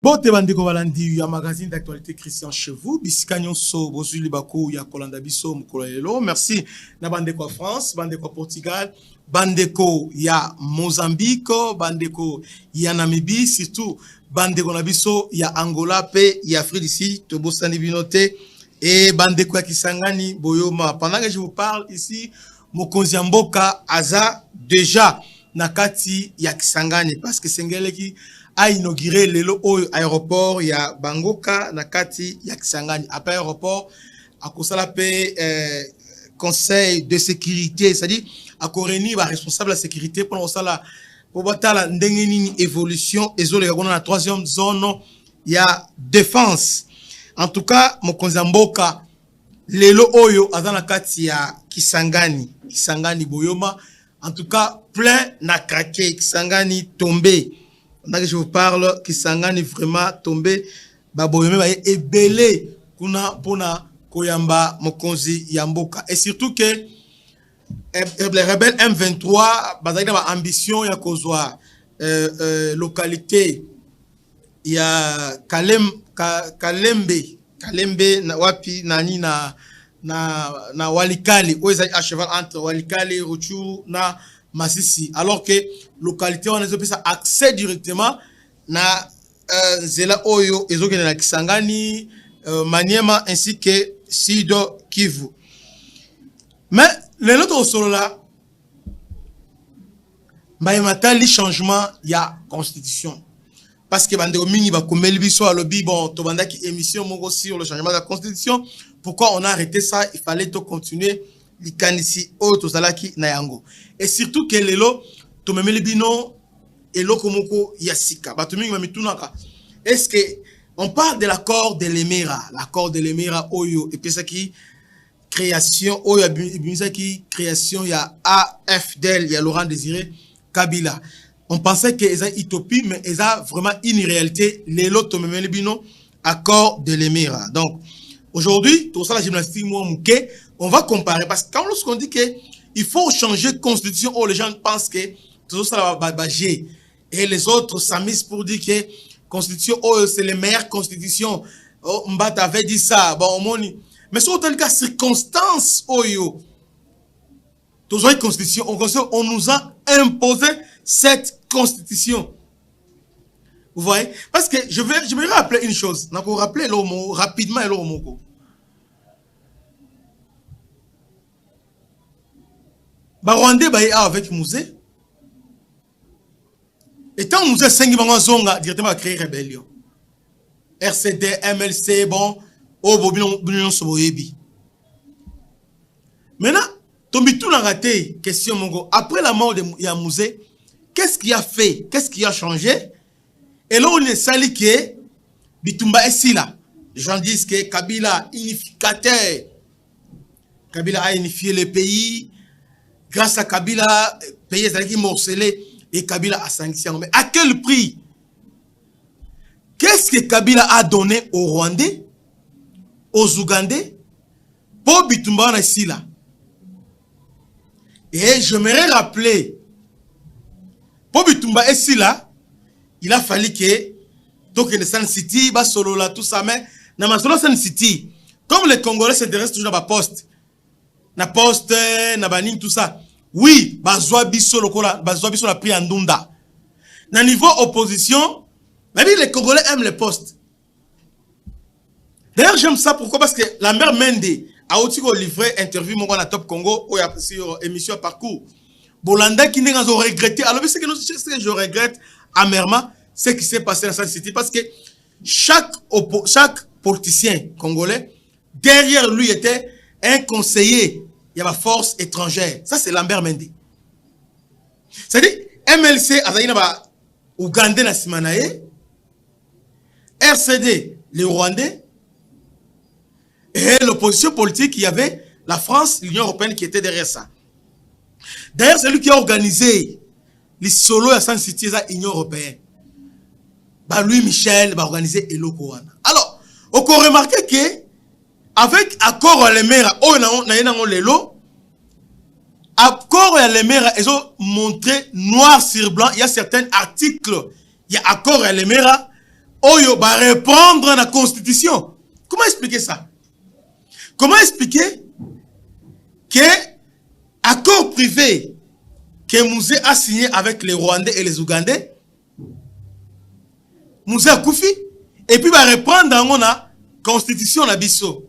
Bote bandeko balandi ya magazine d'actualité Christian chez vous Biskanyon so bozuli bako ya kolanda biso mkolelo. Merci na bandeko France, bandeko Portugal, bandeko ya Mozambique, bandeko ya Namibie, surtout bandeko na biso ya Angola pe ya Afrique ici to bosani binote et bandeko ya Kisangani boyoma. Pendant que je vous parle ici, mokonzi mboka aza déjà nakati ya Kisangani parce que sengeleki a inauguré le aéroport ya Bangoka nakati ya Kisangani. Après aéroport a kosala pe conseil de sécurité, c'est-à-dire a koreni ba responsable de la sécurité pour osala pour batala ndengeni évolution ezole yakona na troisième zone ya défense. En tout cas mokonzi mboka lelo oyo aza nakati ya Kisangani boyoma. En tout cas plein na craqué, Kisangani tombé. Pendant que je vous parle, Kisangani vraiment tombé, baboyome ba ebele kuna pona koyamba mokonzi yamboka. Et surtout que les rebelles M23 bazali na ambition ya kozwa localité ya Kalembe na wapi nani na Walikali, où est à cheval entre Walikali, Ruchuru na Masisi, alors que localité on a ça accès directement na zela oyo ezoke na Kisangani, Maniema ainsi que Sido Kivu. Mais le autre solo là matali changement ya constitution parce que bande mingi ba komeli biso à lobby bon to bandaki émission mongo sur le changement de la constitution. Pourquoi on a arrêté ça? Il fallait to continuer likanisi o to salaki na yango. Et surtout que lelo to memeli bino eloko moko yasika bato mingi mamitunaka. Est-ce que on parle de l'accord de l'Emira oyo et puis ça qui création oyo binisa qui création ya AFDL ya Laurent Désiré Kabila. On pensait que eza utopie mais eza vraiment une réalité lelo to memeli bino accord de l'Emira. Donc aujourd'hui, tout ça la gymnastique on va comparer parce que quand lorsqu'on dit que il faut changer de constitution, oh, les gens pensent que tout ça va bager et les autres s'amusent pour dire que constitution oh, c'est les meilleures constitutions. Oh, Mbata avait dit ça, bon moni. Mais sur tel cas circonstance oh yo. Tout ça constitution, on nous a imposé cette constitution. Vous voyez? Parce que je vais rappeler une chose. On va rappeler l'homo rapidement et l'homo. Rwandais baye avec musée. Et tant musée 5 zonga directement créer rébellion. RCD, MLC, bon, oh bobino soboyebi. Maintenant, tombi tout la raté question mongo. Après la mort de musée, qu'est-ce qui a fait? Qu'est-ce qui a changé? Et là, on est sali que Bitumba est si là. Les gens disent que Kabila unificateur. Kabila a unifié le pays. Grâce à Kabila, le pays est morcelé et Kabila a sanctionné. Mais à quel prix? Qu'est-ce que Kabila a donné aux Rwandais, aux Ougandais, pour Bitumba est si là? Et j'aimerais rappeler, pour Bitumba est si là, il a fallu que donc le Sun City, Basolo là, tout ça, mais dans ma solo Sun City, comme les Congolais s'intéressent toujours à la poste, na baning tout ça, oui, bazwa biso la pris en Ndunda. Na niveau opposition, les Congolais aiment les postes. D'ailleurs, j'aime ça pourquoi? Parce que la mère Mende a aussi livré interview mon à Top Congo ou sur émission Parcours. Bolanda qui n'a pas regretté. Alors, ce que je regrette amèrement, c'est ce qui s'est passé dans cette cité parce que chaque politicien congolais, derrière lui était un conseiller, il y a la force étrangère. Ça, c'est Lambert Mende. C'est-à-dire, MLC, Ougandais, na Simanae, RCD, les Rwandais, et l'opposition politique, il y avait la France, l'Union européenne qui était derrière ça. D'ailleurs, c'est lui qui a organisé les solos à San City, l'Union européenne. Louis Michel va organiser Eloko wana. Alors, on peut remarquer que avec accord à l'Emera, accord à l'Emera, ils ont montré noir sur blanc, il y a certains articles, il y a accord à l'Emera, Oyo va reprendre la constitution. Comment expliquer ça? Comment expliquer que accord privé que Mouzé a signé avec les Rwandais et les Ougandais, Mouzé a Koufi, et puis va reprendre dans la constitution la bisso.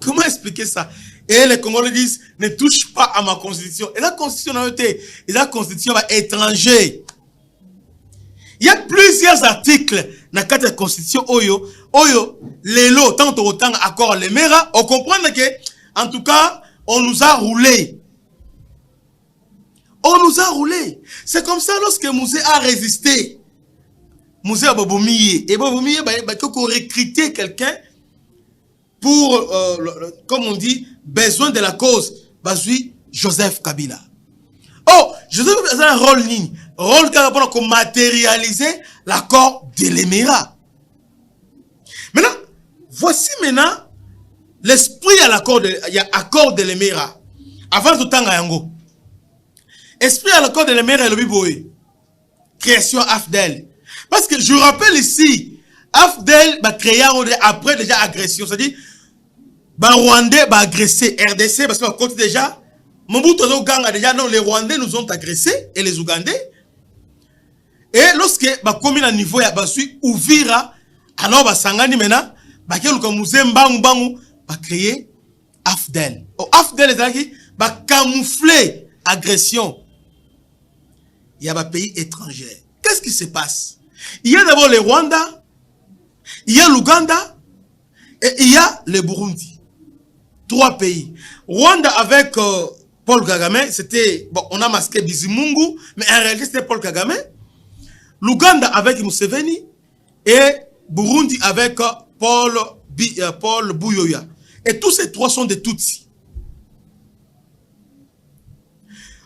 Comment expliquer ça? Et les Congolais disent, ne touche pas à ma constitution. Et la constitution n'a été, et la constitution va étranger. Il y a plusieurs articles dans la constitution Oyo, les lots, tant autant accord les mera, on comprend que, en tout cas, on nous a roulé. On nous a roulé. C'est comme ça lorsque Mouzé a résisté. Mouzé a Bobomiye. Et Bobomiye, il faut recruter quelqu'un pour, comme on dit, besoin de la cause. Bazui Joseph Kabila. Oh, Joseph Kabila a un rôle ligne. Rôle pour matérialiser l'accord de l'Émirat. Maintenant, voici maintenant l'esprit à l'accord de l'Émirat. Avant tout temps à Yango. Esprit à l'accord de l'Émirat et le Biboé. Création AFDEL. Parce que je rappelle ici, AFDEL va créer après déjà agression. C'est-à-dire, Rwandais va agresser RDC parce qu'on compte déjà. Mobutu Gang a déjà, non, les Rwandais nous ont agressés et les Ougandais. Et lorsque comme à niveau ya basui Ouvira, alors Sangani maintenant, comme Muzembangu va créer AFDEL. AFDEL est là va camoufler agression. Il y a un pays étranger. Qu'est-ce qui se passe? Il y a d'abord le Rwanda, il y a l'Ouganda et il y a le Burundi. 3 pays. Rwanda avec Paul Kagame, c'était, bon, on a masqué Bizimungu, mais en réalité c'était Paul Kagame. L'Ouganda avec Museveni et Burundi avec Paul Buyoya. Et tous ces 3 sont des Tutsis.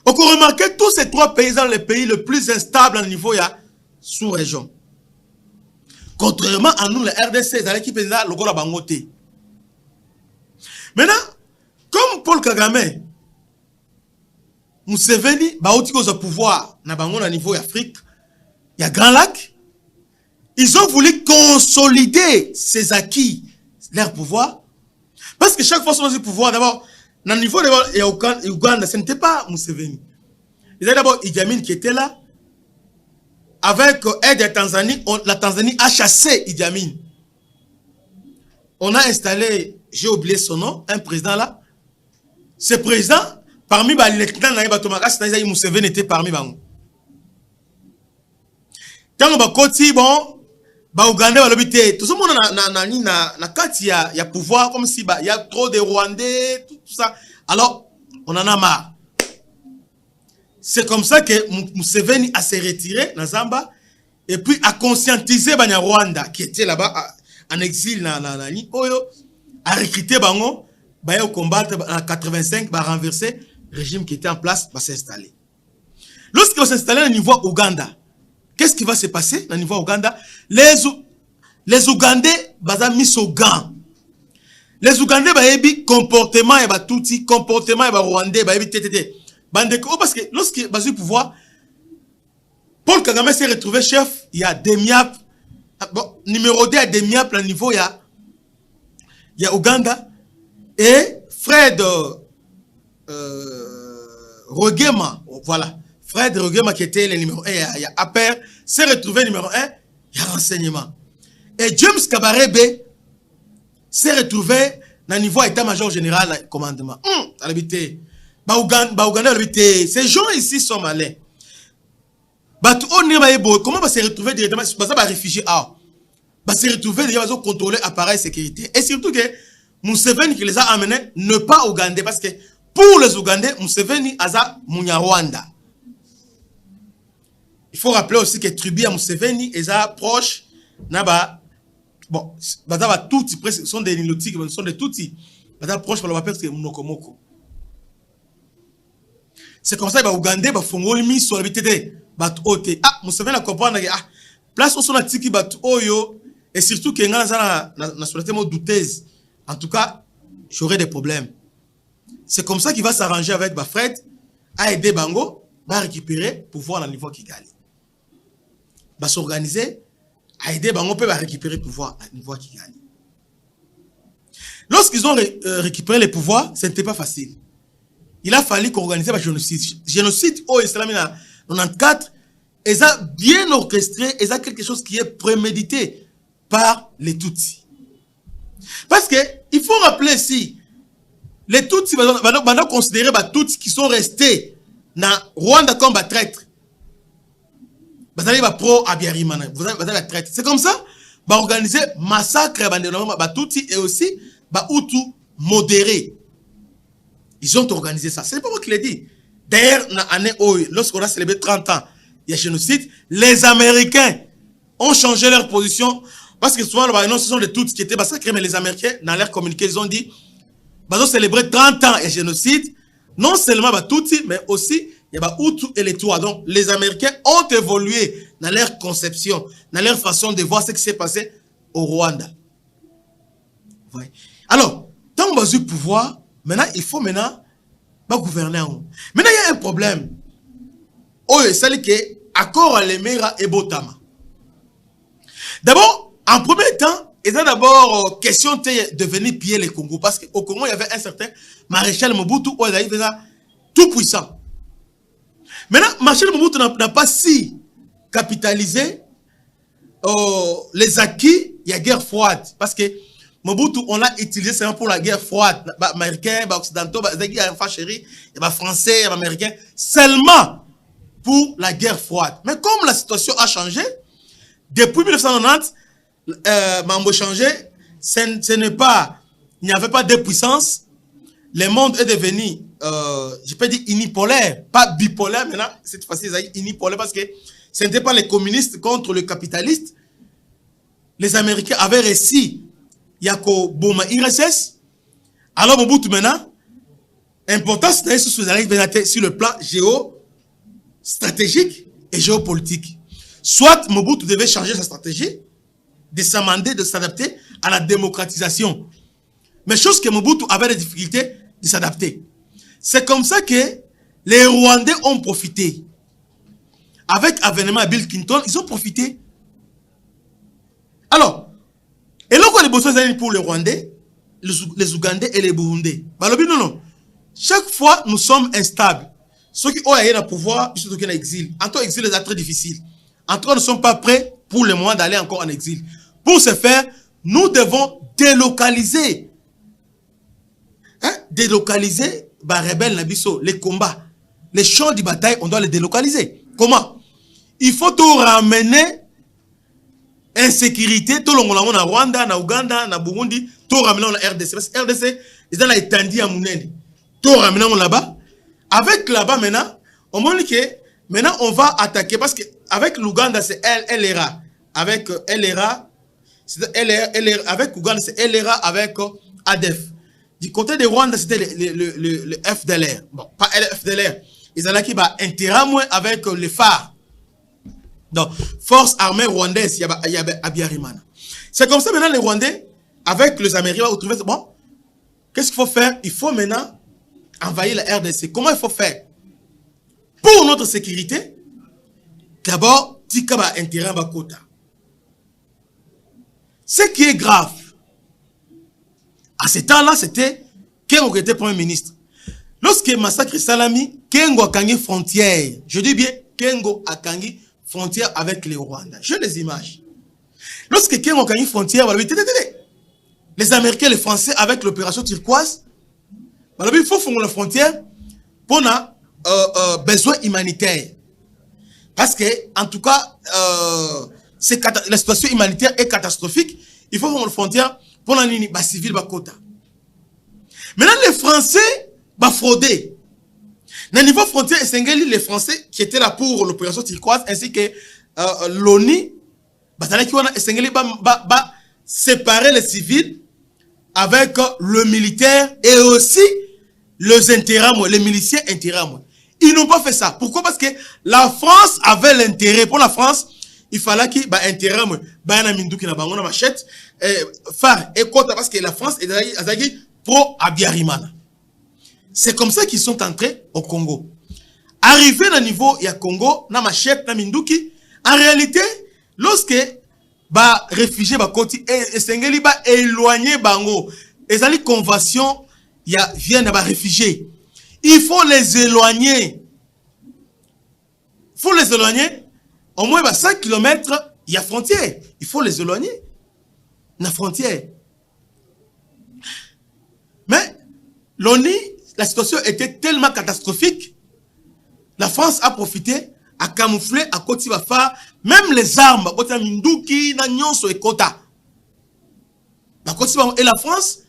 On peut remarquer tous ces 3 pays sont les pays les plus instables au niveau sous-région. Contrairement à nous, les RDC, l'équipe est là, le Gola Bangote. Maintenant, comme Paul Kagame, Museveni, Baouti au pouvoir, na bango na niveau d'Afrique, il y a Grand Lac, ils ont voulu consolider ces acquis, leur pouvoir, parce que chaque fois qu'ils ont le pouvoir, d'abord, dans le niveau de Ouganda, ce n'était pas Museveni. Il y a d'abord Idi Amin qui était là, avec aide de Tanzanie, la Tanzanie a chassé Idi Amin. On a installé, j'ai oublié son nom, un président là. Ce président, parmi les lieutenants, Museveni était parmi eux. Quand on va côté, bon, Ouganda va l'habiter. Tout ce monde na kati ya pouvoir, comme si il y a trop de Rwandais, tout ça. Alors, on en a marre. C'est comme ça que Museveni a se retiré dans Zamba et puis a conscientisé les Rwanda qui était là-bas en exil a recruté Bango, au combattre en 85, va renverser le régime qui était en place, va s'installer. Lorsqu'il va s'installer au niveau Ouganda, qu'est-ce qui va se passer au niveau Ouganda? Les Ougandais vont mis au gant. Les Ougandais vont comportement et Tutsi, comportement et Rwandais vont tétété. Parce que lorsqu'il va au pouvoir, Paul Kagame s'est retrouvé chef, il y a Demiap, bon, numéro 2 à Demiap, au niveau, il y a Ouganda, et Fred Rogema, voilà, Fred Rogema qui était le numéro 1, il y a APR, s'est retrouvé numéro 1, il y a renseignement. Et James Kabarebe s'est retrouvé dans le niveau état-major général commandement. Ces gens ici sont malins. Comment va se retrouver directement? Ça va réfugier. Va se retrouver déjà à contrôler l'appareil sécurité. Et surtout que Museveni qui les a amenés ne pas Ougandais. Parce que pour les Ougandais, Museveni a Munyarwanda. Il faut rappeler aussi que Tribu à Museveni est proche. Bon, tous sont des nilotiques, sont des Tutsis. Proche par le parce que Munokomoko. C'est comme ça que les Ougandais vont faire une mise sur la vitesse. Museveni a compris que place où sont les tiki oyo et surtout que na société douteuse. En tout cas, j'aurai des problèmes. C'est comme ça qu'il va s'arranger avec Fred à aider Bango à récupérer pouvoir dans le niveau Kigali. Va s'organiser a aidé Bango peut récupérer le pouvoir à niveau qui gagne. Lorsqu'ils ont récupéré les pouvoirs, ce n'était pas facile. Il a fallu qu'organiser un génocide. Génocide au Islam en 94, ils ont bien orchestré, ils ont quelque chose qui est prémédité par les Tutsis. Parce que il faut rappeler ici, les Tutsis vont considérer les Tutsis qui sont restés dans Rwanda comme des traîtres. Vous allez pro Abiyarimana, vous allez la traite. C'est comme ça, va organiser massacre à Tutsi et aussi ba Hutu modéré. Ils ont organisé ça. C'est pas moi qui l'ai dit. D'ailleurs, lorsqu'on a célébré 30 ans, il y a génocide, les Américains ont changé leur position parce que souvent, non, ce sont les Tutsis qui étaient massacrés, mais les Américains, dans leur communiqué, ils ont dit, ils ont célébré 30 ans et génocide, non seulement ba Tutsi, mais aussi il y a Hutu et les Touas. Donc, les Américains ont évolué dans leur conception, dans leur façon de voir ce qui s'est passé au Rwanda. Ouais. Alors, tant qu'on a eu le pouvoir, maintenant, il faut gouverner. Maintenant, il y a un problème. Oh, c'est que accord à l'Emera et Botama. D'abord, en premier temps, il y a d'abord question de venir piller les Congo. Parce qu'au Congo, il y avait un certain maréchal Mobutu, où il avait tout puissant. Maintenant, Marshal Mobutu n'a pas si capitalisé les acquis, il y a guerre froide. Parce que Mobutu, on l'a utilisé seulement pour la guerre froide. Les Américains, les Occidentaux, les Français, les Américains, seulement pour la guerre froide. Mais comme la situation a changé, depuis 1990, Mambo changé, ce n'est pas, il n'y avait pas de puissance. Le monde est devenu, je peux dire unipolaire, pas bipolaire maintenant, cette fois-ci, c'est unipolaire parce que ce n'était pas les communistes contre les capitalistes. Les Américains avaient réussi, Yako Boma IRSS. Alors Mobutu maintenant, importance sur le plan géostratégique et géopolitique. Soit Mobutu devait changer sa stratégie, de s'amender, de s'adapter à la démocratisation. Mais chose que Mobutu avait des difficultés de s'adapter. C'est comme ça que les Rwandais ont profité. Avec l'avènement de Bill Clinton, ils ont profité. Alors, et là, quoi les besoins pour les Rwandais, les Ougandais et les Burundais. Non, non. Chaque fois, nous sommes instables. Ceux qui ont le pouvoir, ils sont en exil. En tant qu'exil, c'est très difficile. En tout cas, nous ne sommes pas prêts pour le moment d'aller encore en exil. Pour ce faire, nous devons délocaliser. Délocaliser rebelles Nabiso, les combats, les champs de bataille, on doit les délocaliser. Comment? Il faut tout ramener insécurité, tout le monde en Rwanda, en Ouganda, en Burundi, tout ramener en RDC. Parce que RDC, ils ont étendu à Mouneni. Tout ramener là-bas. Avec là-bas maintenant, on montre que maintenant on va attaquer parce que avec l'Ouganda c'est LRA, avec LRA, avec Ouganda c'est LRA avec ADF. Du côté de Rwanda, c'était le FDLR. Bon, pas le FDLR. Ils allaient qui va intérêt avec les phares. Donc, force armée rwandaise, il y a Abiyarimana. C'est comme ça maintenant les Rwandais, avec les Américains, vont trouver, bon, qu'est-ce qu'il faut faire? Il faut maintenant envahir la RDC. Comment il faut faire? Pour notre sécurité, d'abord, tika ba intérêt ba quota. Ce qui est grave, à ce temps-là, c'était Kengo qui était Premier ministre. Lorsque massacre Salami, Kengo a gagné frontière. Je dis bien, Kengo a gagné frontière avec les Rwandais. J'ai les images. Lorsque Kengo a gagné frontière, les Américains et les Français avec l'opération turquoise, il faut faire la frontière pour nos besoins humanitaires. Parce que, en tout cas, la situation humanitaire est catastrophique. Il faut faire la frontière pour les civils bakota. Maintenant, les Français vont frauder. Dans le niveau frontière, les Français qui étaient là pour l'opération turquoise ainsi que l'ONU, séparer les civils avec le militaire et aussi les intérêts, les miliciens intérêts. Ils n'ont pas fait ça. Pourquoi? Parce que la France avait l'intérêt. Pour la France, il fallait qu'il y ait intérêt. Machette, phare et côte parce que la France est pro Abiyarimana. C'est comme ça qu'ils sont entrés au Congo. Arrivé au niveau du Congo, na machette, na minduki, en réalité, lorsque ba réfugiés ba koti et sengeli ba éloigner bango. Ezali convention ya viennent ba réfugiés. Il faut les éloigner. Il faut les éloigner. Au moins 5 km, il y a frontière. Il faut les éloigner. La frontière. Mais l'ONU, la situation était tellement catastrophique. La France a profité à camoufler à côté de faire même les armes. Et la France,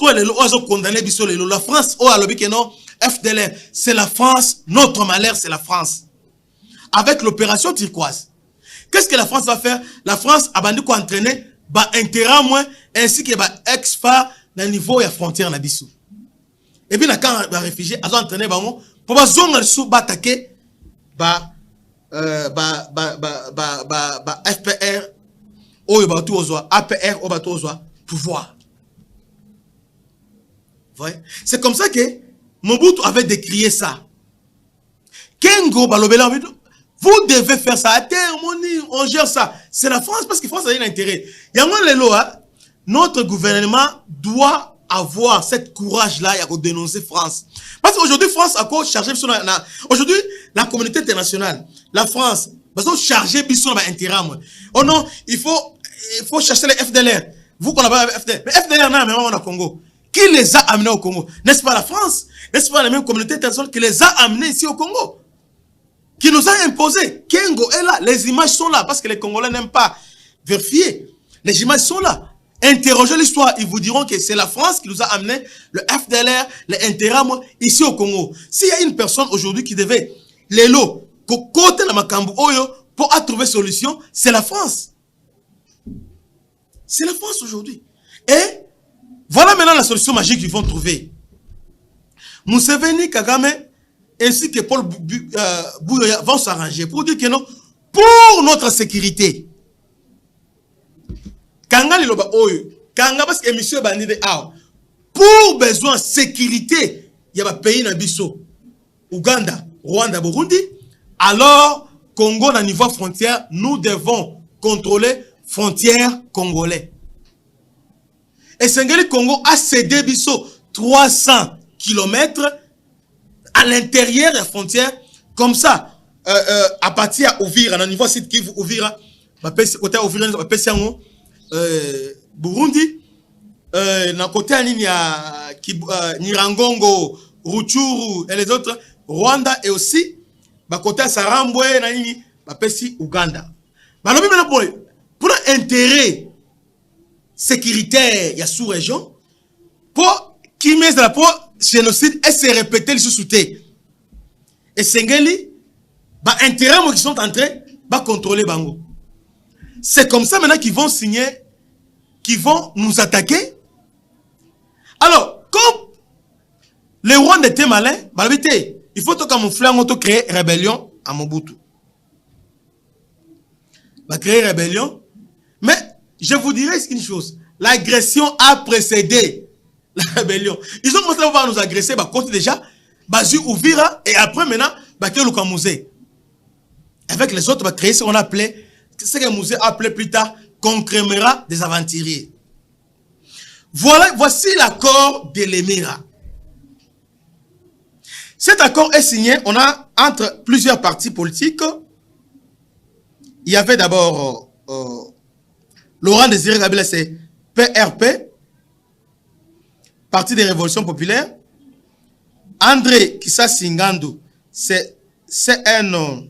où elle a condamné la France, où elle a dit non, FDLR, c'est la France, notre malheur, c'est la France. Avec l'opération turquoise. Qu'est-ce que la France va faire? La France a bandit quoi entraîner, intérêt moins, ainsi que ex-fa dans le niveau de la frontière. Et puis, quand les réfugiés ont entraîné, pour que les attaquer, FPR, APR, pouvoir. C'est comme ça que Mobutu avait décrié ça. Kengo balobela, vous devez faire ça. On gère ça. C'est la France parce que la France a un intérêt. Notre gouvernement doit avoir cette courage-là de dénoncer France. Parce qu'aujourd'hui, France a quoi chargé. Aujourd'hui, la communauté internationale, la France, parce que charger son intérêt. Oh non, il faut chercher les FDLR. Vous qu'on a pas FDLR. Mais FDLR, non, mais on a Congo. Qui les a amenés au Congo? N'est-ce pas la France? N'est-ce pas la même communauté internationale qui les a amenés ici au Congo? Qui nous a imposé. Kengo est là. Les images sont là parce que les Congolais n'aiment pas vérifier. Les images sont là. Interrogez l'histoire. Ils vous diront que c'est la France qui nous a amené le FDLR, les intérêts ici au Congo. S'il y a une personne aujourd'hui qui devait les lots, côté la Makambu Oyo, pour trouver solution, c'est la France. C'est la France aujourd'hui. Et voilà maintenant la solution magique qu'ils vont trouver. Museveni, Kagame, ainsi que Paul Bouyoya vont s'arranger pour dire que non, pour notre sécurité. Kanga liloba oyo, Kanga parce que monsieur bandide a pour besoin de sécurité, il y a un pays na biso, Ouganda, Rwanda, Burundi, alors Congo na niveau frontière, nous devons contrôler frontière congolais. Et Sengeli Congo a cédé biso 300 km à l'intérieur de la frontière, comme ça, à partir d'Ouvira, à niveau site qui Ouvira, côté Ouvira, Burundi, na côté Nirangongo, Ruchuru et les autres, Rwanda et aussi, côté Sarambwe, Ouganda. Pour intérêt sécuritaire, il y a sous-région, pour qui met la génocide et se répéter le sous-souté. Et Sengeli, intérêt qui sont en train de contrôler Bango. C'est comme ça maintenant qu'ils vont signer, qu'ils vont nous attaquer. Alors, comme les Rwandais étaient malins, il faut camoufler, on créer rébellion à Mobutu. Créer rébellion. Mais je vous dirais une chose. L'agression a précédé la rébellion. Ils ont commencé à nous agresser, contre déjà, Bazu Ouvira, et après maintenant, Lukamouze. Avec les autres, créer ce qu'on appelait, ce que Mouzé a appelé plus tard, Concrémera des aventuriers. Voilà, voici l'accord de l'Émirat. Cet accord est signé, on a entre plusieurs partis politiques. Il y avait d'abord Laurent Désiré Kabila, c'est PRP, Parti des Révolutions Populaires. André Kisasi Ngandu, c'est CN.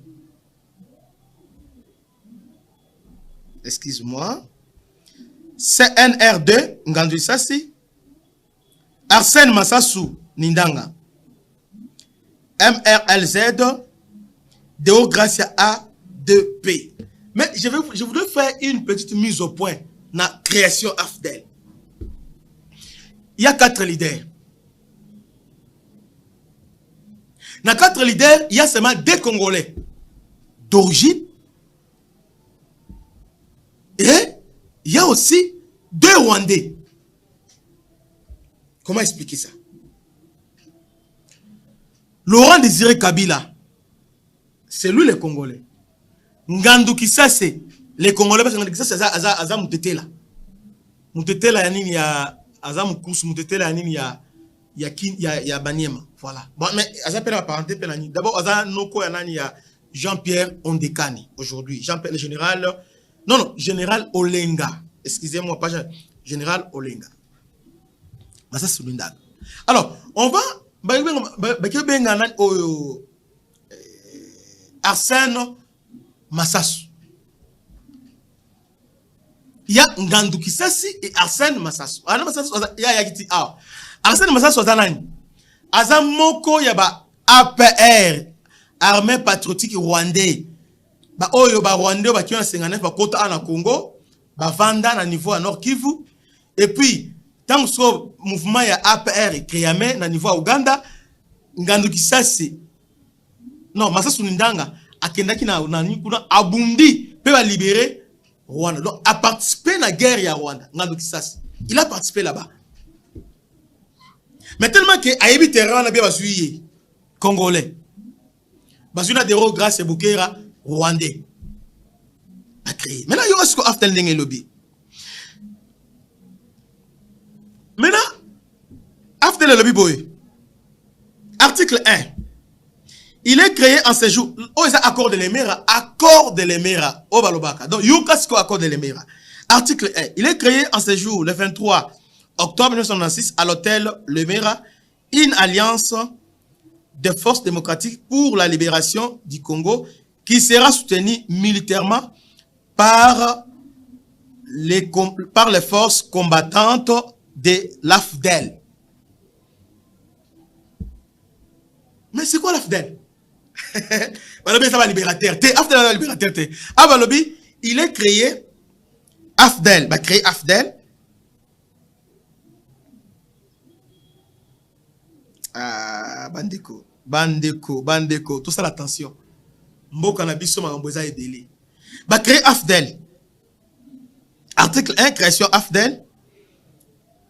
Excuse-moi. CNR2, Ngandu Kisasi. Arsène Massassou Nindanga. MRLZ, Deo Gracia A2P. Mais je voudrais faire une petite mise au point dans la création AFDEL. Il y a 4 leaders. Dans 4 leaders, il y a seulement 2 Congolais d'origine. Et il y a aussi 2 Rwandais. Comment expliquer ça? Laurent Désiré Kabila, c'est lui le Congolais. Ngandu Kisase, Les Congolais, parce que ça, Aza Moutetela. Moutetela, il y a Aza Moukous, Moutetela, il y a Baniema. Voilà. Bon, mais Aza Pela parenté, d'abord, Aza Noko, il y a Jean-Pierre Ondekani, aujourd'hui. Jean-Pierre, le général. Non, général Olenga. Excusez-moi, pas général Olenga. Mais ça, c'est l'Indag. Alors, on va. Arsène Massassou. Il y a Ngandou Kisasi et Arsène Massassou. Arsène Massassou, Azam Moko yaba APR, Armée Patriotique Rwandais. Ba oyo ba Rwandais ba kiona 59 ba kota na Congo, ba vanda na niveau à Nord Kivu. Et puis, tant que le mouvement ya APR créé na niveau à Uganda, Ngandou Kisasi. Non, Massassou Ndanga akendaki na kuna abundi pe ba libérer Rwanda. Donc, a participé à la guerre ya Rwanda. Il a participé là-bas. Mais tellement que Aïbi Terran a bien basuyé Congolais. Basuna Dero grâce à Boukera Rwandais. A créé. Maintenant, il y a ce qu'on a fait le lobby. Maintenant, after le lobby boy. Article 1. Il est créé en ce jour. Oh, ils ont accord de l'Émera. Accord de l'Émera. Oh, balobaka. Donc, Yukasko accord de l'Émera. Article 1. Il est créé en ce jour, le 23 octobre 1996, à l'hôtel l'Émera, une alliance de forces démocratiques pour la libération du Congo qui sera soutenue militairement par les forces combattantes de l'AFDEL. Mais c'est quoi l'AFDEL? Ça va libérateur. AFDEL libérateur. Abalobi, il est créé AFDEL. Va créer AFDEL. Bandeko. Tout ça l'attention. Mboka na biso makamboza edeli. Va créer AFDEL. Article 1, création AFDEL.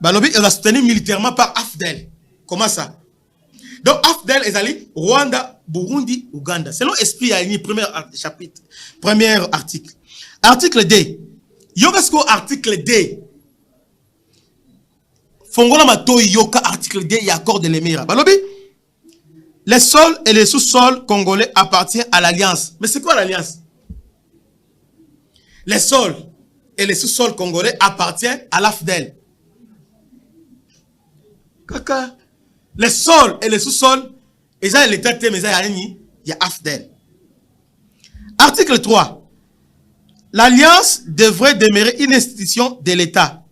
Balobi, il va soutenir militairement par AFDEL. Comment ça? Donc, AFDEL est allé Rwanda, Burundi, Ouganda. C'est l'esprit, il y a un premier chapitre, premier article. Article D. Yogasko article D. Fongola Mato Yoka article D, il y a accord de l'Émira. Balobi, les sols et les sous-sols congolais appartiennent à l'Alliance. Mais c'est quoi l'Alliance? Les sols et les sous-sols congolais appartiennent à l'AFDEL. Kaka. Les sols et les sous-sols, il y a l'État, mais il y a AFDEL. Article 3. L'Alliance devrait demeurer une institution de l'État,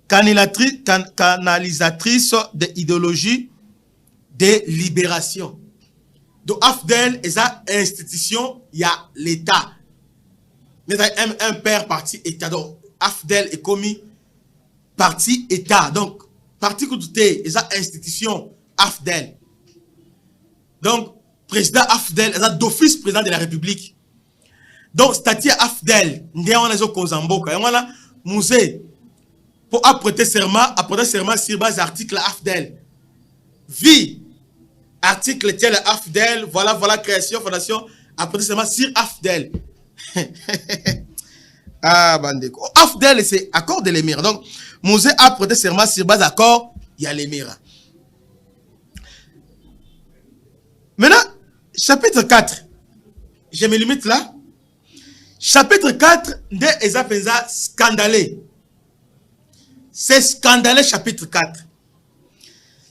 canalisatrice de l'idéologie de libération. Donc, AFDEL est une institution, il y a l'État. Mais il y a un père parti État. Donc, AFDEL est commis parti État. Donc, parti Koutouté, et ça institution AFDEL. Donc, président AFDEL, et ça d'office président de la République. Donc, statut AFDEL, nous avons Kozamboka. Et voilà, musée, pour apprêter serment sur base article AFDEL. Vie, article tel AFDEL, voilà, création, fondation, apprêter serment sur AFDEL. Bandeko. AFDEL, c'est accord de l'Émir. Donc, Mosé a prêté serment sur base d'accord, il y a l'Émira. Maintenant, chapitre 4. Je me limite là. Chapitre 4, de Ezapenza scandalé. C'est scandalé, chapitre 4.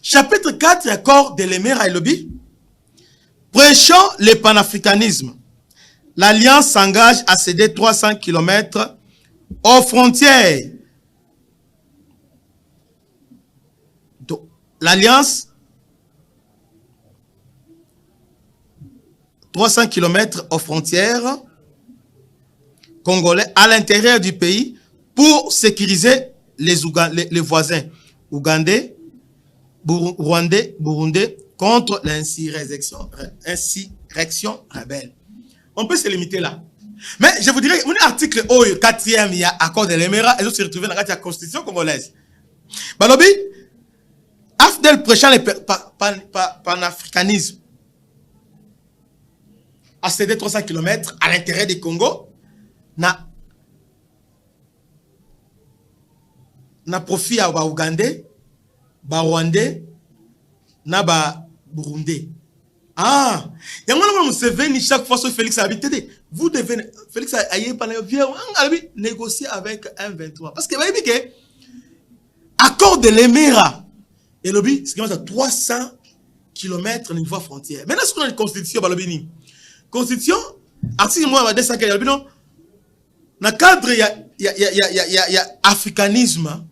Chapitre 4, accord de l'Émira et lobby. Prêchant le panafricanisme. L'Alliance s'engage à céder 300 km aux frontières. L'Alliance, 300 km aux frontières congolais à l'intérieur du pays pour sécuriser les voisins ougandais, rwandais, burundais contre l'insurrection rebelle. On peut se limiter là. Mais je vous dirais, un article 4e, il y a accord de l'Émira et l'autre se retrouve dans la constitution congolaise. Balobi, AFDEL prêchant le panafricanisme a cédé 300 km à l'intérieur du Congo, na na profit à ba Ougandais, ba Rwandais, na ba Burundais. Ah, il y a un Museveni chaque fois que Félix a habité. Vous devez, Félix a négocier avec un 23. Parce que vous avez dit que accord de l'Émira, et le but, c'est à 300 km au niveau frontière. Maintenant, ce qu'on a une constitution, constitution, article moi, dans le cadre, il y a africanisme,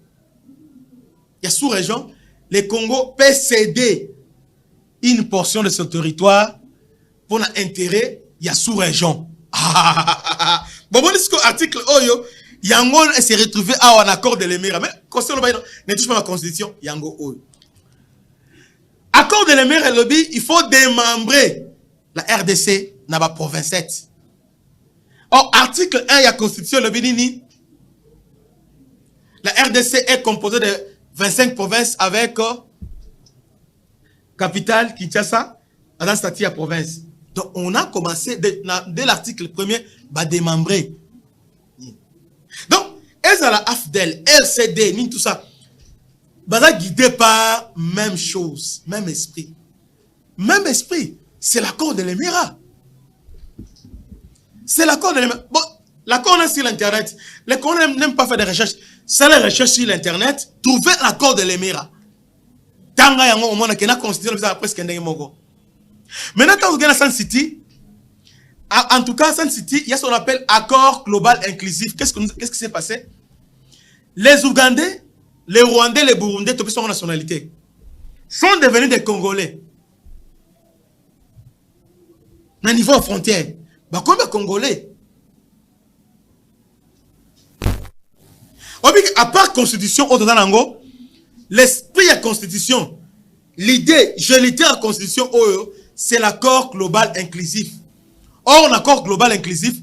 il y a sous-région, le Congo peut céder une portion de son territoire pour l'intérêt, il y a sous-région. Bon, ce que l'article Oyo, Yango s'est retrouvé à un accord de l'Émira. Mais, concernant ne touche pas la constitution, Yango Oyo. Accord de l'Émira, il faut démembrer la RDC dans la province 7. Or, article 1, il y a constitution, le Bénini. La RDC est composée de 25 provinces avec capitale Kinshasa, dans le statut à province. Donc, on a commencé, dès l'article 1er, à démembrer. Donc, elles ont la AFDEL, LCD, ni tout ça. Bah, guidé par même chose, même esprit. Même esprit. C'est l'accord de l'Émirat. C'est l'accord de l'Émirat. Bon, l'accord est sur l'Internet. Les Congolais n'aiment pas faire des recherches. C'est les recherches sur l'Internet. Trouver l'accord de l'Émirat. Tanga yango au monde qui n'a constitué presque un mogo. Maintenant, quand vous regardez Sun City, en tout cas, Sun City, il y a ce qu'on appelle accord global inclusif. Qu'est-ce qui s'est passé? Les Ougandais, les Rwandais, les Burundais, toutes sont nationalité, sont devenus des Congolais. À niveau frontière, bah comme les Congolais. À part constitution, au Tanango, l'esprit de la constitution, l'idée, je l'étais à la constitution, c'est l'accord global inclusif. Or, l'accord global inclusif,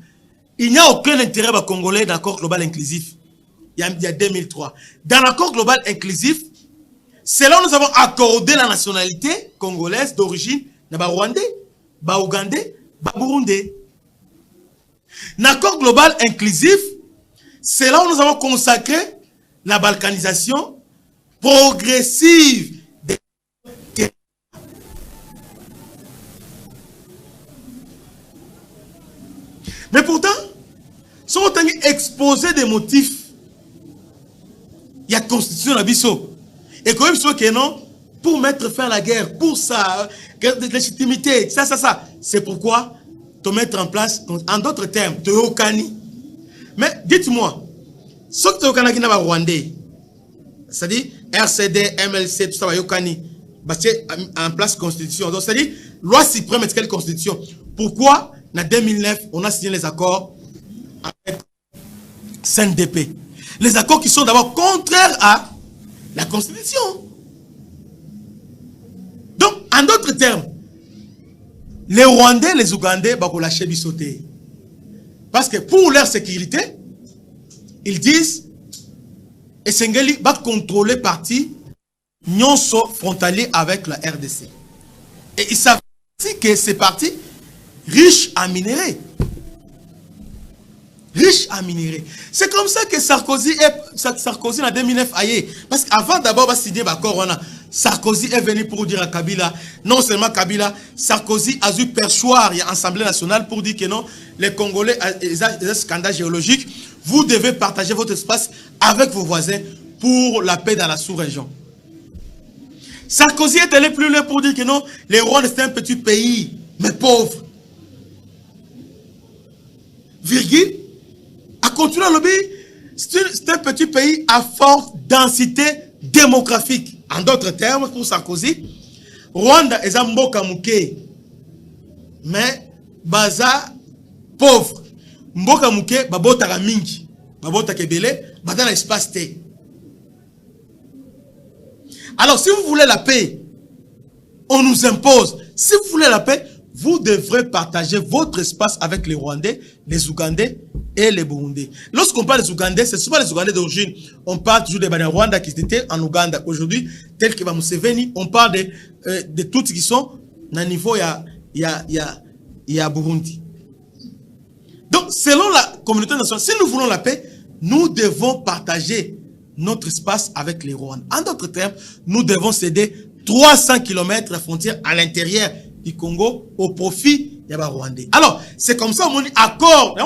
il n'y a aucun intérêt aux Congolais dans l'accord global inclusif. Il y a 2003. Dans l'accord global inclusif, c'est là où nous avons accordé la nationalité congolaise d'origine de Rwandais, Ougandais, Burundais. L'accord global inclusif, c'est là où nous avons consacré la balkanisation progressive des territoires. Mais pourtant, si on a exposé des motifs, il y a constitution à Bisso. Et quand même, que non, pour mettre fin à la guerre, pour ça, légitimité, ça. C'est pourquoi te mettre en place, en d'autres termes, te Okani. Mais dites-moi, ce que te Okani n'a pas Rwandais, c'est-à-dire RCD, MLC, tout ça va Okani, c'est en place constitution. Donc, c'est-à-dire, loi suprême est quelle constitution? Pourquoi, en 2009, on a signé les accords avec CNDP? Les accords qui sont d'abord contraires à la Constitution. Donc, en d'autres termes, les Rwandais, les Ougandais, vont lâcher bisoter. Parce que pour leur sécurité, ils disent, et Sengeli va contrôler partie nyonso frontalier avec la RDC. Et ils savent aussi que ces partis riches en minerais. Riche en minerais. C'est comme ça que Sarkozy en 2009 aïe. Parce qu'avant d'abord de signer l'accord, Sarkozy est venu pour dire à Kabila, non seulement Kabila, Sarkozy a dû perchoir l'Assemblée nationale pour dire que non, les Congolais, ils ont des scandales géologiques, vous devez partager votre espace avec vos voisins pour la paix dans la sous-région. Sarkozy est allé plus loin pour dire que non, les Rwandais c'est un petit pays, mais pauvre. Virgule. À continuer à lobby, c'est un petit pays à forte densité démographique. En d'autres termes, pour Sarkozy, Rwanda est un mboka mouké, mais baza pauvre. Mboka mouké, babota la mingi, babota kebele, bada l'espace té. Alors, si vous voulez la paix, on nous impose. Si vous voulez la paix, vous devrez partager votre espace avec les Rwandais, les Ougandais et les Burundais. Lorsqu'on parle des Ougandais, c'est souvent les Ougandais d'origine. On parle toujours des Rwandais qui étaient en Ouganda. Aujourd'hui, tel que Museveni, on parle de tous qui sont à niveau il y a Burundi. Donc, selon la communauté nationale, si nous voulons la paix, nous devons partager notre espace avec les Rwandais. En d'autres termes, nous devons céder 300 km la frontière à l'intérieur du Congo au profit des Rwandais. Alors, c'est comme ça, on dit accord. Il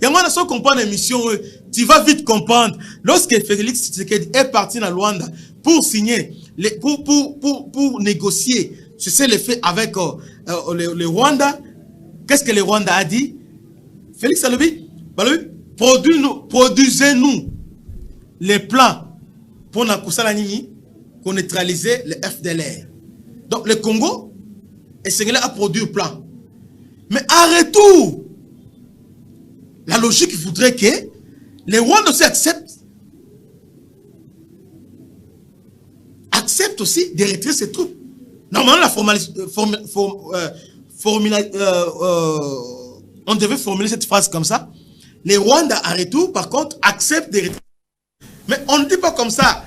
y a un comprendre l'émission, tu vas vite comprendre. Lorsque Félix Tshisekedi est parti dans Rwanda pour signer, pour négocier, c'est le fait avec le Rwanda, qu'est-ce que le Rwanda a dit? Félix Alobi, produisez-nous les plans pour qu'on neutraliser le FDLR. Donc le Congo a produit un plan. Mais en retour, la logique voudrait que les Rwandais aussi acceptent aussi de retirer ces troupes. Normalement, on devait formuler cette phrase comme ça. Les Rwandais en retour, par contre, acceptent de retirer. Mais on ne dit pas comme ça.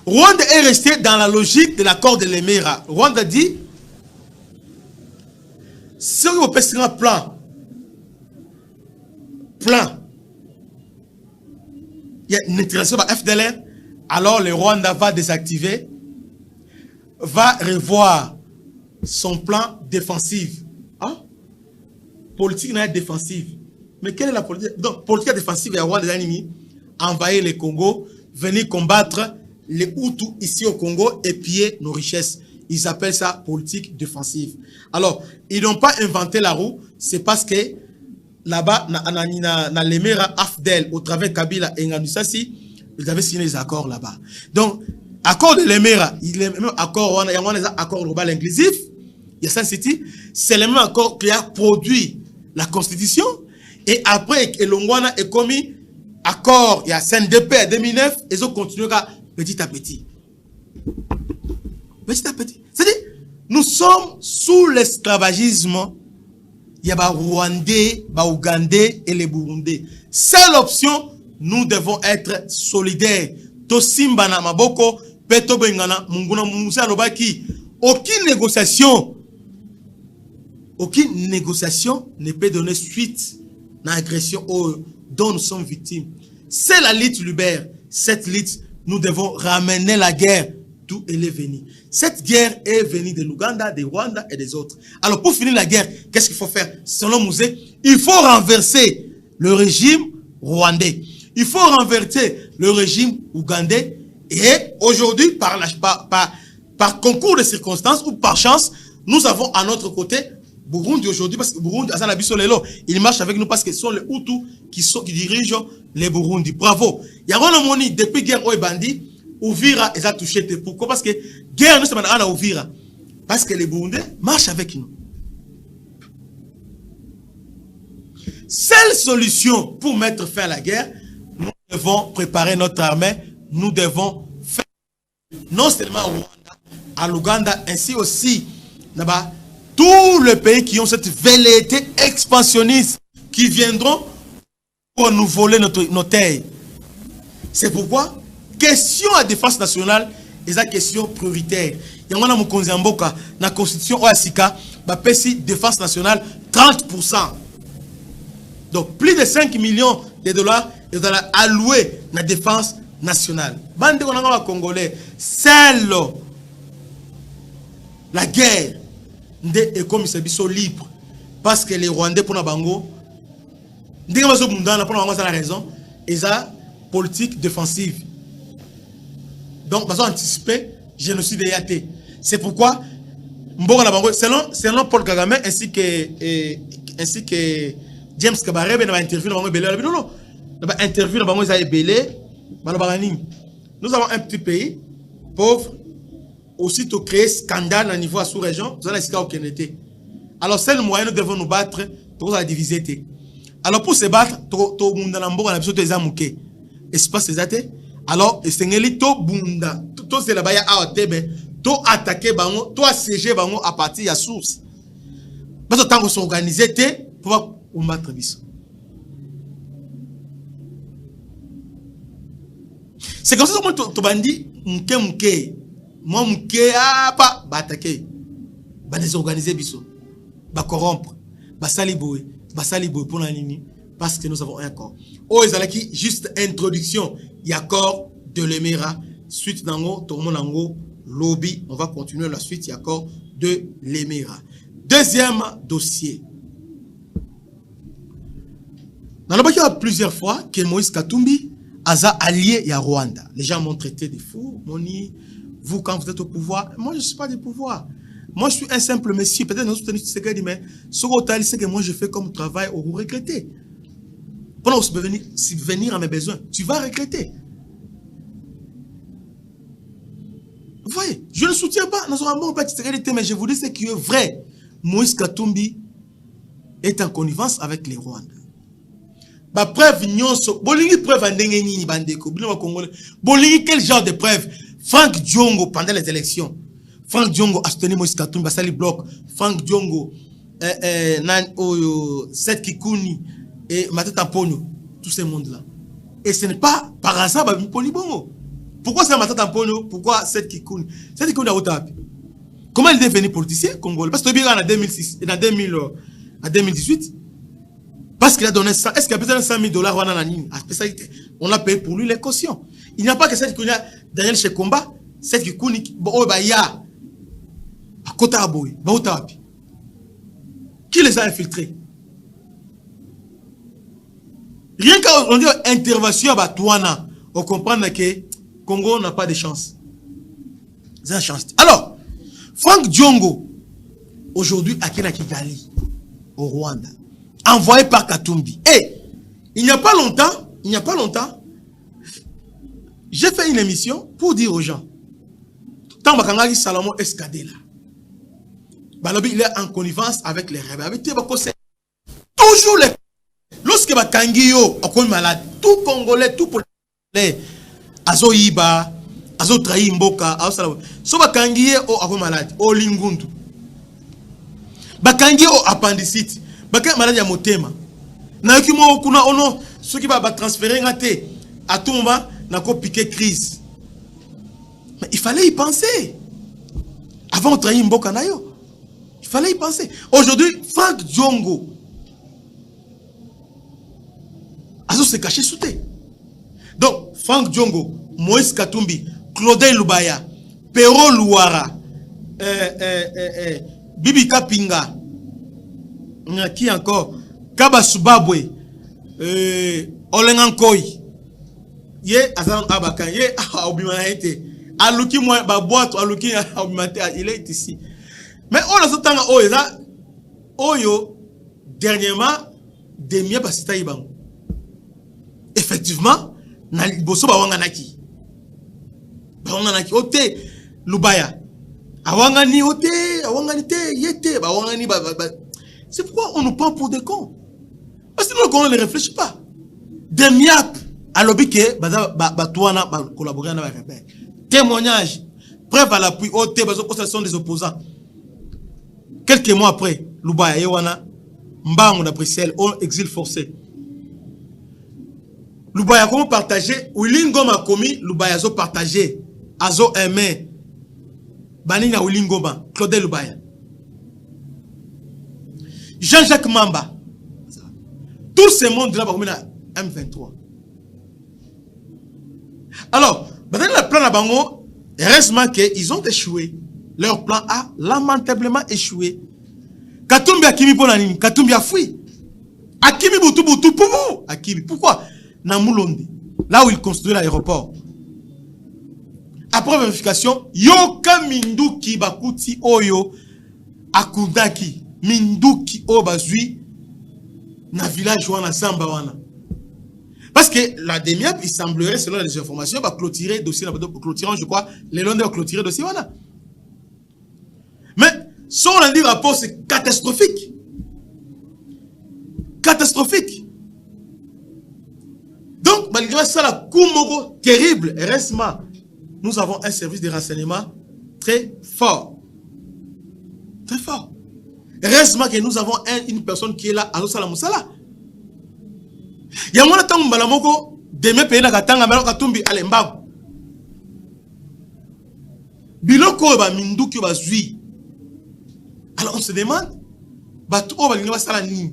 Rwanda est resté dans la logique de l'accord de l'Emira. Rwanda dit, si vous passez un plan, il y a une intégration par FDLR, alors le Rwanda va désactiver, va revoir son plan défensif. Hein? Politique n'est pas défensive. Mais quelle est la politique? Donc, politique défensive, il y a Rwanda ennemis, envahir le Congo, venir combattre les Hutus ici au Congo et piller nos richesses. Ils appellent ça politique défensive. Alors, ils n'ont pas inventé la roue, c'est parce que là-bas, dans l'Emera Afdel, au travers Kabila et Nganoussassi, ils avaient signé les accords là-bas. Donc, accord de l'Emera, il y a même accord, il y a un accord global inclusif, il y a ça, c'est le même accord qui a produit la Constitution, et après, Elongwana est commis accord, il y a CNDP en 2009, ils ont continué petit à petit. Petit à petit. C'est-à-dire, nous sommes sous l'esclavagisme. Il y a les Rwandais, les Ougandais et les Burundais. Seule option, nous devons être solidaires. Tosimba na maboko, peto bengana, munguna musa lobaki. Aucune négociation ne peut donner suite à l'agression dont nous sommes victimes. C'est la lutte libère. Cette lutte, nous devons ramener la guerre d'où elle est venue. Cette guerre est venue de l'Ouganda, des Rwanda et des autres. Alors pour finir la guerre, qu'est-ce qu'il faut faire? Selon Mouzé, il faut renverser le régime rwandais. Il faut renverser le régime ougandais. Et aujourd'hui, par concours de circonstances ou par chance, nous avons à notre côté Burundi aujourd'hui, parce que Burundi, il marche avec nous parce que ce sont les Hutus qui dirigent les Burundi. Bravo. Il y a un moment depuis guerre au Bandi, Ouvira les a touché. Pourquoi? Parce que guerre, nous sommes à Ouvira. Parce que les Burundais marchent avec nous. Seule solution pour mettre fin à la guerre, nous devons préparer notre armée, nous devons faire non seulement au Rwanda, à l'Ouganda, ainsi aussi là-bas, tous les pays qui ont cette velléité expansionniste qui viendront pour nous voler nos terres. C'est pourquoi, question à défense nationale, est une question prioritaire. Il y a un Mokonzi Mboka, dans la constitution OASICA, la défense nationale 30%. Donc, plus de 5 millions de dollars alloués à la défense nationale. Bande Congolais, seule la guerre est comme ça, libre. Parce que les Rwandais, pour Nabango, la raison, ils ont politique défensive. Donc, ils ont anticipé génocide de Yaté. C'est pourquoi, selon Paul Kagame ainsi que James Kabarebe, il a interviewé dans Belé. Non, non. Il a interviewé dans Belé. Nous avons un petit pays pauvre. Aussitôt créer scandale à niveau à sous-région, nous allons au Kennedy. Alors, c'est le moyen, nous devons nous battre pour la diviser. Alors, pour se battre, tout le monde a besoin de zamouké. Espace des athées. Alors, c'est un bunda. Tout c'est là-bas, à Tebe. Tout attaquer, tout assiéger à partir de la source. Parce que tant qu'on s'organise, pour combattre. C'est comme ça que tu bandit, mouké. Moi, mouké, pas attaquer. Ba désorganiser biso. Ba corrompre. Ba saliboy pour la ligne. Parce que nous avons un corps. Oh, ils ont juste introduction. Yakor de l'Emera. Suite nango, tomo nango, lobby. On va continuer la suite Yakor de l'Emera. Deuxième dossier. Dans le il y a plusieurs fois que Moïse Katumbi a allié à Rwanda. Les gens m'ont traité de fou. Moni, vous, quand vous êtes au pouvoir, moi je ne suis pas du pouvoir. Moi je suis un simple monsieur. Peut-être que nous sommes mais ce que moi je fais comme travail, vous regrettez. Pendant que vous subvenir à mes besoins, tu vas regretter. Vous voyez, je ne soutiens pas, mais je vous dis ce qui est vrai. Moïse Katumbi est en connivence avec les Rwandais. Ba preuve nyonso bolingi preuve andenge nini bandeko bino congolais bolingi quel genre de preuve Frank Diongo pendant les élections Frank Diongo a soutenu Moïse Katumbi basali bloc Frank Diongo nan oyo Seth Kikuni et Matata Mponyo tout ce monde là et ce n'est pas par hasard ba poni bongo. Pourquoi c'est Matata Mponyo, pourquoi Seth Kikuni a otapi comment il est devenu politicien congolais parce que bien en 2006 et en 2018 parce qu'il a donné 100, est-ce qu'il a besoin de 100 000 $? On a payé pour lui les cautions. Il n'y a pas que cette Kikuni, Daniel Chekomba, cette Kikuni, ya, à Kota Aboy, qui les a infiltrés? Rien qu'à dit intervention à Batouana, on comprend que Congo n'a pas de chance. C'est une chance. Alors, Frank Diongo, aujourd'hui, à Kigali, au Rwanda, envoyé par Katumbi. Et il n'y a pas longtemps, j'ai fait une émission pour dire aux gens, tant que Salomon Escadela, il est en connivence avec les rebelles. Toujours les. Lorsque Bakangio est malade, tout Congolais, tout pour les Azo Iba, Azo Trahi Mboka, Azo Salomon. So Bakangio est malade, au Lingundu. Bakangio est appendicite. Bakangio est malade à Motema. Na yukimo kuna ono, ceux qui va transférer ngate, à tout moment, n'a pas piqué crise. Mais il fallait y penser. Avant de trahir Mboka Nayo. Il fallait y penser. Aujourd'hui, Frank Diongo. Azo se caché sous terre. Donc, Frank Diongo, Moïse Katumbi, Claudel Lubaya, Pero Louara, Bibi Kapinga, qui encore? Kaba Subabwe, Olengankoi, Ye Azan Abakan, Ye Aubimanaïte, Aluki moi, Baboite, Aluki Aubimate, il est ici. Mais on a ce temps, Oyo, dernièrement, des miens basita Ibango. Effectivement, na boso bawanganaki. Bawanganaki ote Lubaya. Awangani ote, awangani te, yete, bawangani ba. C'est pourquoi on nous prend pour des cons. Parce que nous, on ne réfléchit pas. Des miap, à l'objet, batouana, collaborer avec les rebelles. Témoignage, preuve à l'appui, ote, ce sont des opposants. Quelques mois après, Lubaya, Yewana, Mbang, d'après Bruxelles, on exil forcé. Lubaya comment partager Wilingoma a commis Lubaya zo partagé azo aimé Banina Wilingoma Claudel Lubaya Jean-Jacques Mamba tout ce monde là à M23. Alors dans le plan à Bango heureusement qu'ils ont échoué. Leur plan a lamentablement échoué. Katumbi Akimi Bonanini Katumbi a fui Akimi Boutou Poubou Akimi pourquoi Namoulonde, là où il construit l'aéroport. Après vérification, Yoka Minduki Bakuti Oyo Akundaki Minduki Obazui na village wana Zamba wana. Parce que la DEMIAP, il semblerait, selon les informations, va clôturer le dossier, je crois, les Londres vont clôturer le dossier wana. Mais, si on a dit rapport, c'est catastrophique. Catastrophique. Donc, malgré ça, la Koumogo, terrible, heureusement, nous avons un service de renseignement très fort. Très fort. Heureusement que nous avons une personne qui est là, à Osala Moussala. Il y a un temps où Balamoko, demain, pays na Katanga, Malok Katumbi, Alembago. Biloko, ba Minduki, ba Zui. Alors, on se demande, ba tout, ba Lingwa Sala Ni.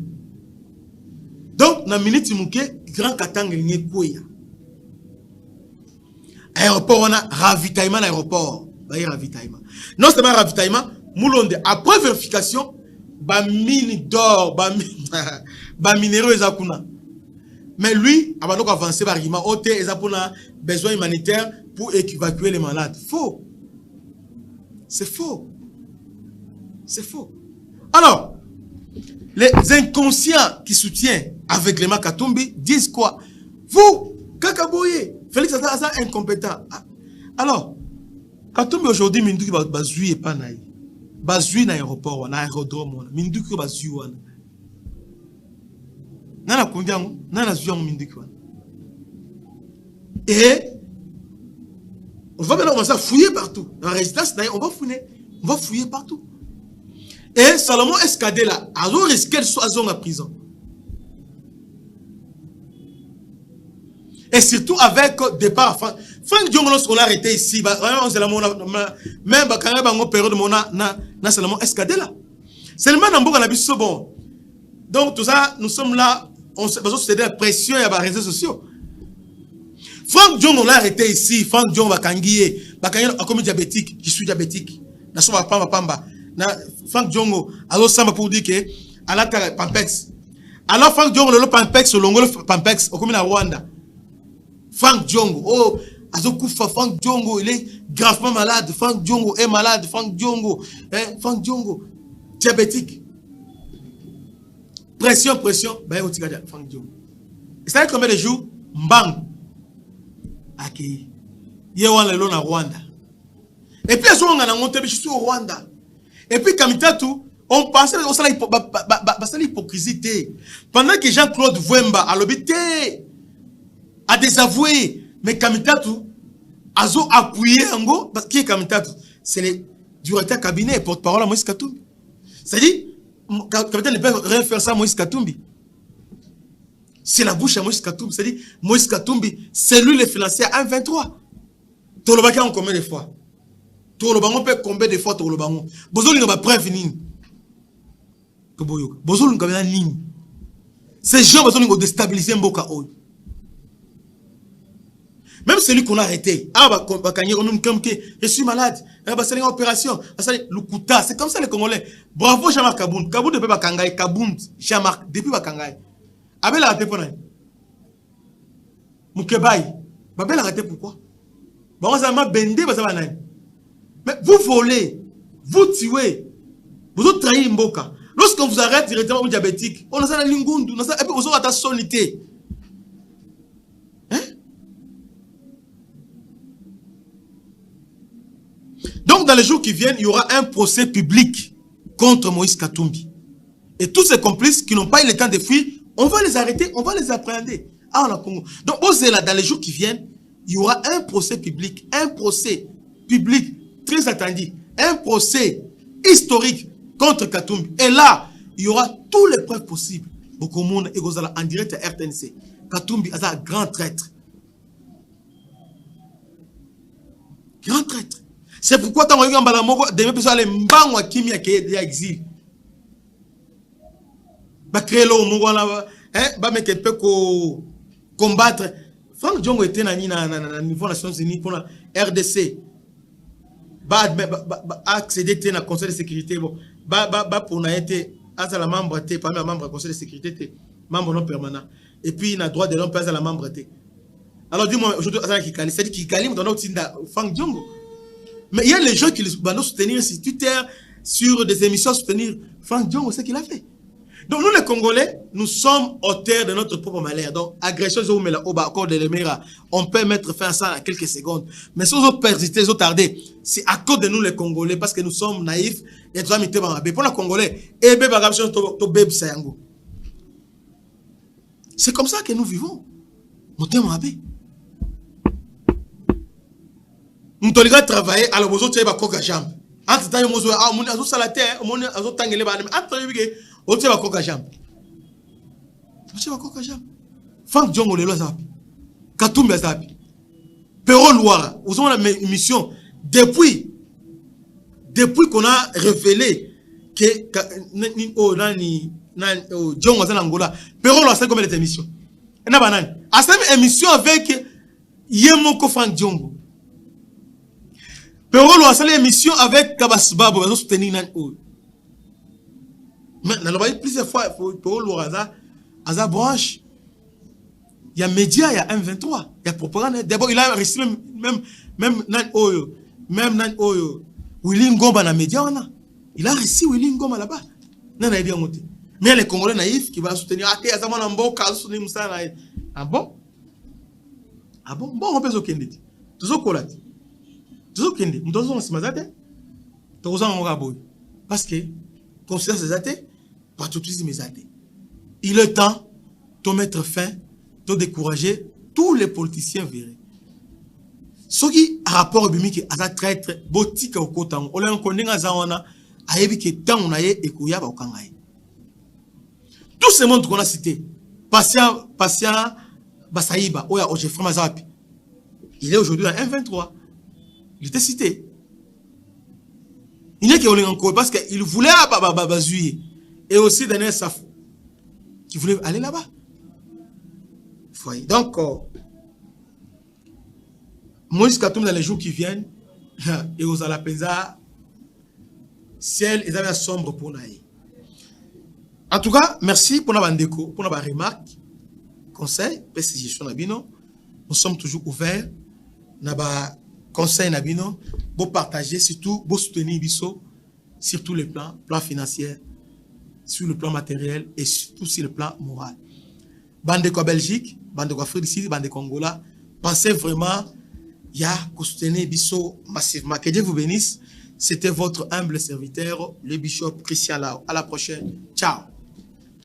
Donc, na minute Mouké, Grand Katanga, Lingé Kouya. aéroport on a ravitaillement aéroport ba ravitaillement non c'est pas ravitaillement moulonde après vérification ba mine d'or ba minéraux ezakuna mais lui abandon avancer par argument OT ezapuna besoin humanitaire pour évacuer les malades. Faux. C'est faux. C'est faux. Alors, les inconscients qui soutiennent avec les Katumbi disent quoi? Vous, Kakaboye, Félix Aza incompétent. Alors, Katumbi aujourd'hui, Minduki Bazui et Panaï. Bazui na aéroport, na aérodrome, Minduki Bazui. Nana Kundiang, Nana Zuang Minduki. Et on va maintenant commencer à fouiller partout. Dans la résidence, on va fouiller partout. Et Salomon Escadé là, a risqué de soit en prison. Et surtout avec départ. Frank Diongo, lorsqu'on l'a arrêté ici, même quand on a période de Salomon Escadé là. Seulement dans beaucoup de bon. Donc tout ça, nous sommes là, on se base sur la pression et les réseaux sociaux. Frank Diongo l'a arrêté ici. Frank Diongo Bakangié a commis diabétique. Je suis diabétique. Frank Diongo a samba pour dire que à la Pampex. Alors Frank Diongo le Pampex au longo Pampex au commis la Rwanda. Frank Diongo oh Azokoufa Frank Diongo il est gravement malade. Frank Diongo est malade. Frank Diongo diabétique. Pression ben au tigada Frank Diongo. Et ça fait combien de jours mbang accueilli. Yewan le na Rwanda. Et puis on a monté je suis au Rwanda. Et puis Kamitatu, on pensait au salaire l'hypocrisie. Pendant que Jean-Claude Vwemba a l'obité a désavoué, mais Kamitatu a appuyé en go parce que Kamitatu c'est le directeur cabinet porte-parole à Moïse Katumbi. C'est-à-dire Kamitatu ne peut rien faire ça à Moïse Katumbi. C'est la bouche à Moïse Katumbi. C'est-à-dire, Moïse Katumbi, c'est lui le financier à 1,23. Tolobaki en combien de fois? Tolobango peut combien de fois Tolobango? Bozoli n'a pas prévenu. Bozoli n'a pas ligne. Ces gens ont déstabilisé Mboka Oy. Même celui qu'on a arrêté. Je suis malade. C'est une opération. C'est comme ça les Congolais. Bravo Jean-Marc Kabound. Kabound depuis Bakangaï. Kabound Jean-Marc depuis Bakangaï. Abel a arrêté pour nous. Moukebaï. Abel a arrêté pourquoi? Mais vous volez, vous tuez, vous avez trahi Mboka. Lorsqu'on vous arrête directement au diabétique, on a ça dans l'ingundu, on a ça, et puis vous avez ta solité. Hein? Donc dans les jours qui viennent, il y aura un procès public contre Moïse Katumbi. Et tous ces complices qui n'ont pas eu le temps de fuir, on va les arrêter, on va les appréhender. Ah, on a Congo. Donc, dans les jours qui viennent, il y aura un procès public très attendu, un procès historique contre Katumbi. Et là, il y aura toutes les preuves possibles. Beaucoup de monde est en direct à RTNC. Katumbi est un grand traître. Grand traître. C'est pourquoi quand on regarde la mort, des personnes aller mbangwa kimia qui est exil. Ba créer le mot là, ba mettre peut combattre. Frank Diongo était na niveau Nations Unies pour la RDC. Ba accéder à la Conseil de sécurité bon. Ba pour na été à la membre té parmi les membres du Conseil de sécurité té membre non permanent. Et puis il a droit de l'homme pas à la membre té. Alors dis-moi aujourd'hui à Kikali, c'est qui Kikali dans notre Frank Diongo. Mais il y a les gens qui vont soutenir sur Twitter, sur des émissions, soutenir Frank Diongo, c'est ce qu'il a fait. Donc nous les Congolais, nous sommes auteurs de notre propre malheur. Donc agression, on peut mettre fin à ça en quelques secondes. Mais si vous autres persistez, vous tardez, c'est à cause de nous les Congolais, parce que nous sommes naïfs et nous sommes pour les Congolais. C'est comme ça que nous vivons. Nous devons travailler à la maison de la jambe. Entre temps, nous avons la terre, nous avons tangé les bandes. Entre nous avons la jambe. Nous avons la jambe. Frank Diongo le Zapi. Katumbi Zapi. Pero Loire. Nous avons la mission. Depuis qu'on a révélé que Diongo est en Angola. Pero Loire, c'est comme les émissions. Et nous avons une émission avec Yemoko Frank Diongo. Perolo a salé émission avec Kabasbabo, ils ont soutenu Nan O. Mais dans le plusieurs fois, Perolo a branche. Il y a média, il y a M23, il y a propagande. D'abord, il a reçu même Nan Oyo, Willy Ngomba dans les médias, il a reçu Willy Ngomba là-bas. Non, il a bien monté. Mais les Congolais naïfs qui vont soutenir, ah, ça m'a soutenir Moussa. Ah bon? Ah bon? Bon, on peut se dire. Toujours collat. Toujours kende. Nous devons se mazate. Toujours en raboy. Parce que, considère ces athées, pas tout ces mes athées. Il est temps de mettre fin, de décourager tous les politiciens virés. Ce qui a rapport au bimi qui a traître, botique au côté, on l'a connu à Zawana, a évi que tant on a eu et qu'on y a pas au Kangaï. Tous ces mondes qu'on a cités, Patient, Basaïba, Oya, Oje, Framazapi, il est aujourd'hui dans M23. Il était cité. Il n'est qu'il encore parce qu'il voulait Bazuye et aussi Daniel Safou qui voulait aller là-bas. Donc, Moïse Katoum dans les jours qui viennent, et aux Alapeza, ciel et avait sombre pour nous. En tout cas, merci pour notre déco, pour notre remarque, conseil, suggestion Nabino. Nous sommes toujours ouverts. Naba conseil Nabino, pour partager, surtout pour soutenir Bisso sur tous les plans, plan financier, sur le plan matériel et surtout sur le plan moral. Bande de Belgique, bande de Afrique du Sud, bande de Congola, pensez vraiment, il y a que soutenir Bisso massivement. Que Dieu vous bénisse. C'était votre humble serviteur, le bishop Christian Lao. À la prochaine. Ciao.